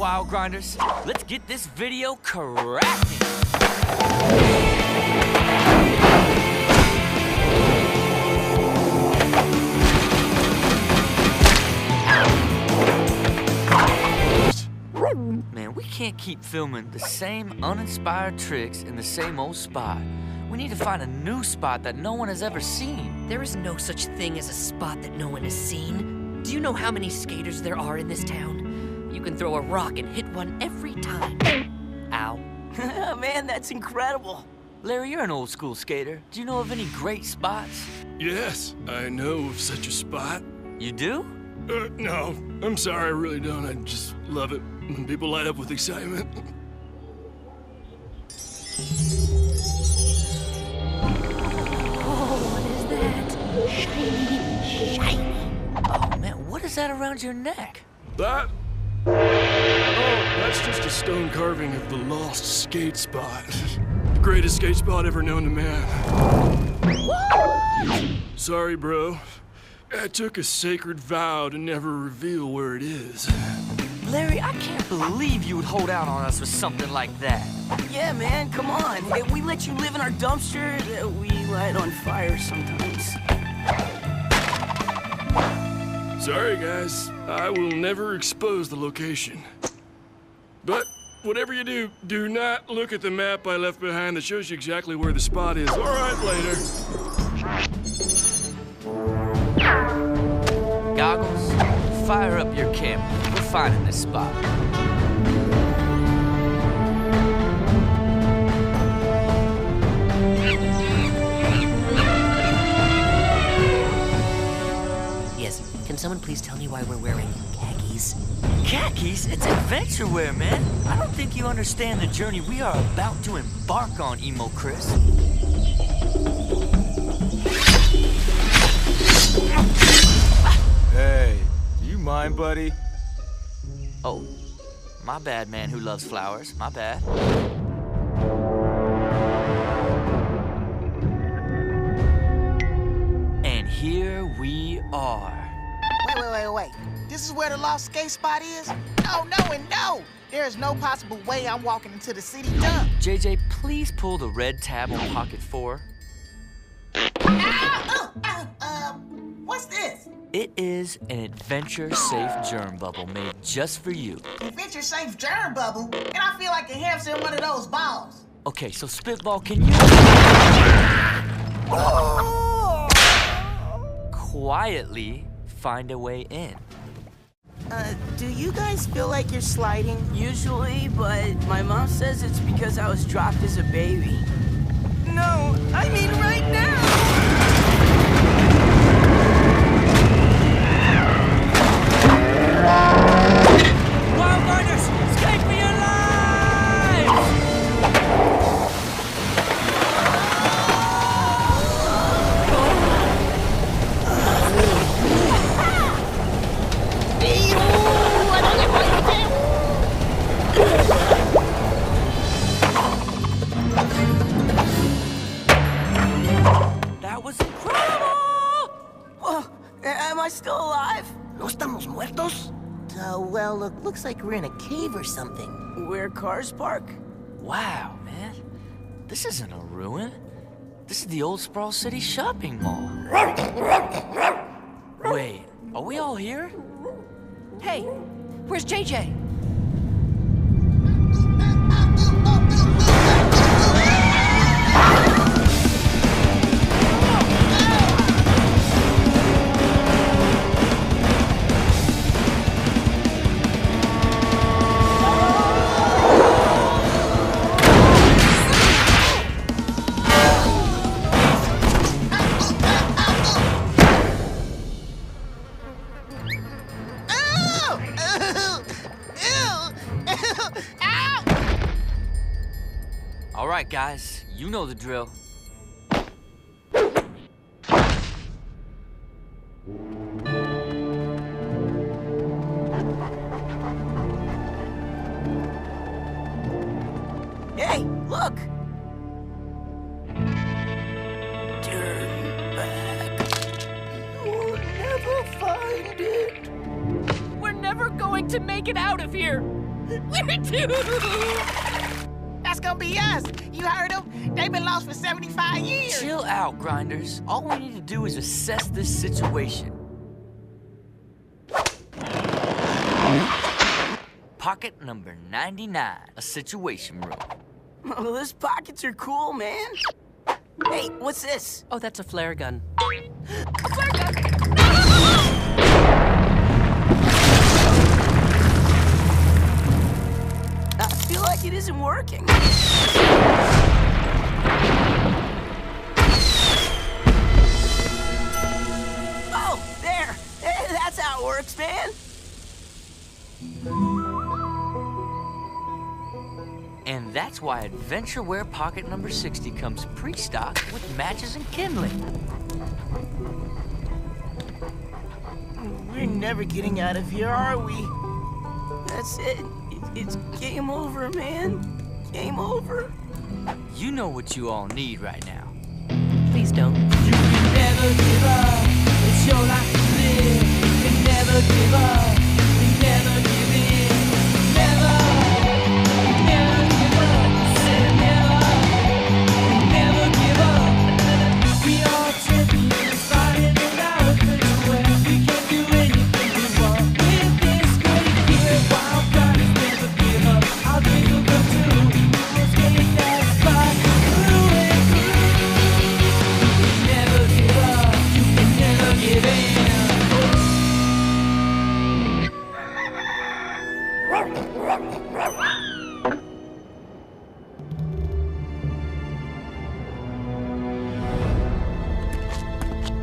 Wild Grinders. Let's get this video cracking. Man, we can't keep filming the same uninspired tricks in the same old spot. We need to find a new spot that no one has ever seen. There is no such thing as a spot that no one has seen. Do you know how many skaters there are in this town? You can throw a rock and hit one every time. Ow. Man, that's incredible. Larry, you're an old school skater. Do you know of any great spots? Yes, I know of such a spot. You do? No, I'm sorry, I really don't. I just love it when people light up with excitement. Oh, what is that? Shiny, shiny. Oh, man, what is that around your neck? That? Oh, that's just a stone carving of the lost skate spot. The greatest skate spot ever known to man. What? Sorry, bro. I took a sacred vow to never reveal where it is. Larry, I can't believe you would hold out on us with something like that. Yeah, man, come on. Hey, we let you live in our dumpster that we light on fire sometimes. Sorry, guys. I will never expose the location. But whatever you do, do not look at the map I left behind that shows you exactly where the spot is. All right, later. Goggles, fire up your camera. We're finding this spot. Yes, can someone please tell me why we're wearing khakis? Khakis? It's adventure wear, man. I don't think you understand the journey we are about to embark on, Emo Chris. Hey, do you mind, buddy? Oh, my bad, man who loves flowers. My bad. And here we are. Wait. This is where the lost skate spot is? No, and no! There is no possible way I'm walking into the city dump. JJ, please pull the red tab on pocket 4. What's this? It is an adventure-safe germ bubble made just for you. Adventure safe germ bubble? And I feel like a hamster in one of those balls. Okay, so Spitball, can you... quietly find a way in? Do you guys feel like you're sliding? Usually, but my mom says it's because I was dropped as a baby. No, I mean right now! Wild Grinders, escape for your lives! That was incredible! Whoa, am I still alive? ¿No estamos muertos? Well, looks like we're in a cave or something. Where cars park? Wow, man. This isn't a ruin. This is the old Sprawl City shopping mall. Wait, are we all here? Hey, where's JJ? All right, guys, you know the drill. Hey, look! Turn back. You'll never find it. We're never going to make it out of here! Where to? That's gonna be us. You heard them? They've been lost for 75 years. Chill out, Grinders. All we need to do is assess this situation. Pocket number 99, a situation room. Oh, those pockets are cool, man. Hey, what's this? Oh, that's a flare gun. A flare gun! I feel like it isn't working. Oh, there. That's how it works, man. And that's why Adventure Wear Pocket number 60 comes pre-stocked with matches and kindling. We're never getting out of here, are we? That's it. It's game over, man. Game over. You know what you all need right now. Please don't. You can never give up. It's your life to live. You can never give up. You never give in. Never, never give up. Say never, never give up. We are champions fighting in our adventure where we can do anything we want. With this great gear, wild guys never give up. Our dreams will come true. We'll skate that spot through and through. Never give up. You can never give in.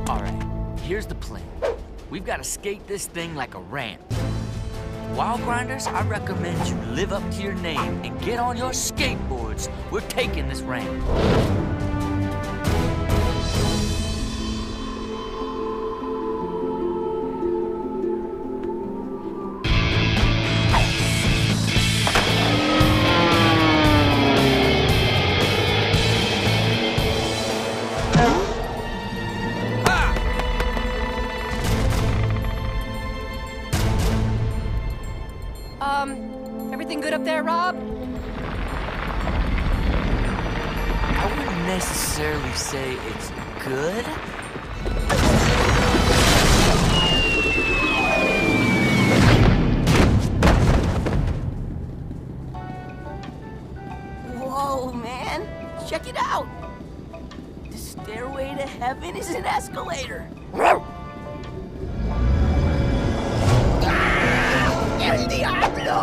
All right, here's the plan. We've got to skate this thing like a ramp. Wild Grinders, I recommend you live up to your name and get on your skateboards. We're taking this ramp. Everything good up there, Rob? I wouldn't necessarily say it's good. Whoa, man. Check it out. The stairway to heaven is an escalator. El Diablo!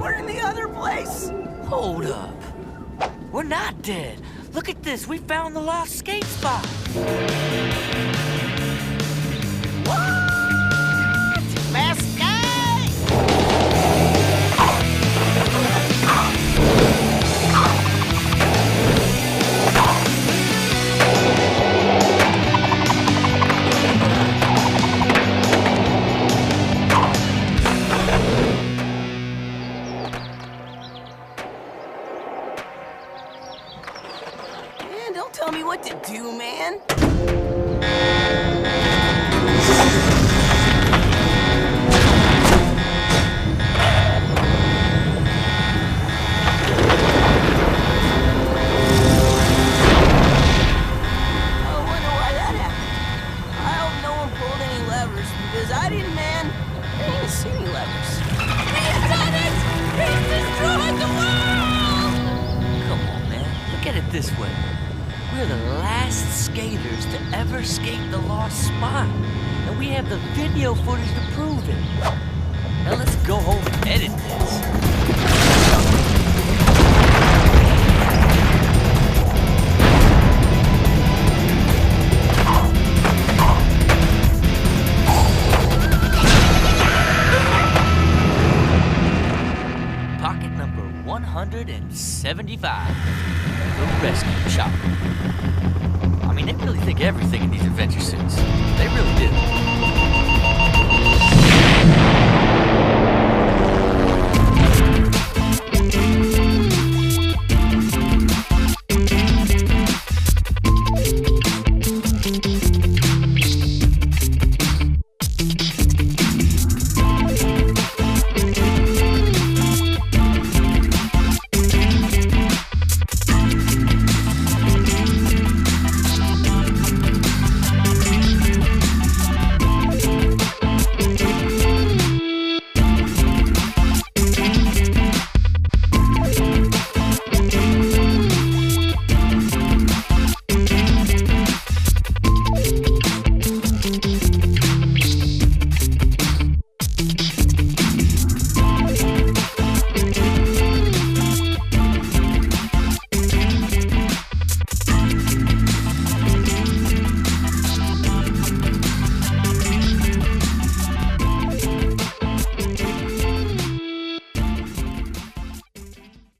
We're in the other place. Hold up. We're not dead. Look at this. We found the lost skate spot. What? Mesquite! Man, don't tell me what to do, man. I wonder why that happened. I hope no one pulled any levers, because I didn't, man. I didn't even see any levers. He's done it! He's destroyed the world! Come on, man. Look at it this way. We're the last skaters to ever skate the lost spot. And we have the video footage to prove it. Now let's go home and edit this. Pocket number 175. The rescue chopper. I mean, they really think everything in these adventure suits. They really do.